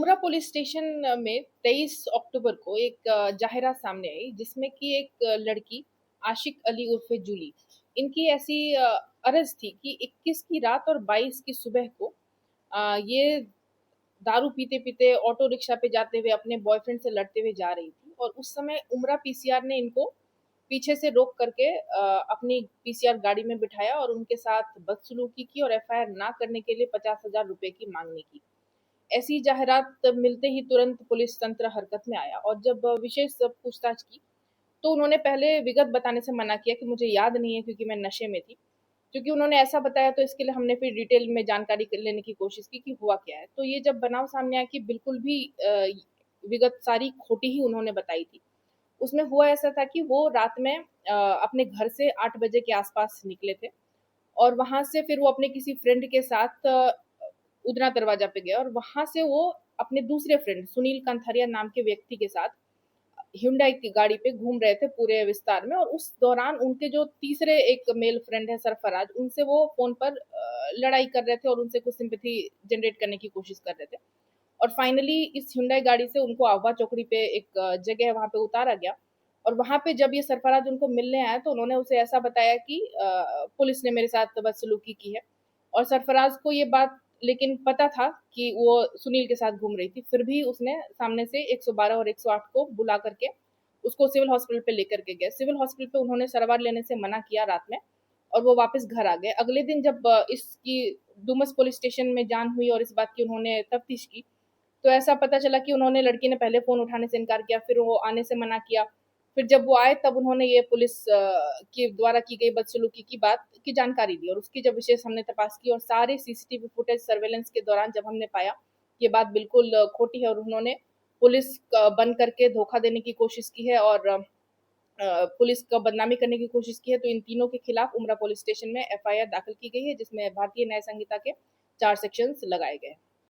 उमरा police station में 23 अक्टूबर को एक जाहिरात सामने आई जिसमें कि एक लड़की आशिक अली उर्फे जूली इनकी ऐसी अर्ज थी कि 21 की रात और 22 की सुबह को ये दारू पीते पीते ऑटो रिक्शा पे जाते हुए अपने बॉयफ्रेंड से लड़ते हुए जा रही थी और उस समय उमरा पीसीआर ने इनको पीछे से रोक करके अपनी पीसीआर गाड़ी में बिठाया और उनके साथ बदसलूकी की और एफआईआर ना करने के लिए 50,000 रुपए की मांगनी की। ऐसी जाहिरात मिलते ही तुरंत पुलिस तंत्र हरकत में आया और जब विशेष पूछताछ की तो उन्होंने पहले विगत बताने से मना किया कि मुझे याद नहीं है क्योंकि मैं नशे में थी। क्योंकि उन्होंने ऐसा बताया तो इसके लिए हमने फिर डिटेल में जानकारी लेने की कोशिश की कि हुआ क्या है। तो ये जब बनाव सामने आया कि बिल्कुल भी विगत सारी खोटी ही उन्होंने बताई थी। उसमें हुआ ऐसा था कि वो रात में अपने घर से 8 बजे के आसपास निकले थे और वहाँ से फिर वो अपने किसी फ्रेंड के साथ उधना दरवाजा पे गए और वहाँ से वो अपने दूसरे फ्रेंड सुनील कंथारिया नाम के व्यक्ति के साथ ह्युंडई की गाड़ी पे घूम रहे थे पूरे विस्तार में और उस दौरान उनके जो तीसरे एक मेल फ्रेंड है सरफराज, उनसे वो फ़ोन पर लड़ाई कर रहे थे और उनसे कुछ सिंपैथी जनरेट करने की कोशिश कर रहे थे। और फाइनली इस ह्युंडई गाड़ी से उनको आहवा चौकड़ी पे एक जगह है वहाँ पे उतारा गया और वहाँ पे जब ये सरफराज उनको मिलने आया तो उन्होंने उसे ऐसा बताया कि पुलिस ने मेरे साथ बदसलूकी की है और सरफराज को ये बात लेकिन पता था कि वो सुनील के साथ घूम रही थी, फिर भी उसने सामने से 112 और 108 को बुला करके उसको सिविल हॉस्पिटल पे लेकर के गए। सिविल हॉस्पिटल पे उन्होंने सारवार लेने से मना किया रात में और वो वापस घर आ गए। अगले दिन जब इसकी डुमस पुलिस स्टेशन में जान हुई और इस बात की उन्होंने तफ्तीश की, तो ऐसा पता चला कि उन्होंने लड़की ने पहले फ़ोन उठाने से इनकार किया, फिर वो आने से मना किया। फिर जब वो आए तब उन्होंने ये पुलिस के द्वारा की गई बदसलूकी की बात की जानकारी दी और उसकी जब विशेष हमने तपास की और सारे सीसीटीवी फुटेज सर्वेलेंस के दौरान जब हमने पाया, ये बात बिल्कुल खोटी है और उन्होंने पुलिस बन करके धोखा देने की कोशिश की है और पुलिस का बदनामी करने की कोशिश की है, तो इन तीनों के खिलाफ उमरा पुलिस स्टेशन में एफआईआर दाखिल की गई है, जिसमें भारतीय न्याय संहिता के 4 सेक्शंस लगाए गए हैं।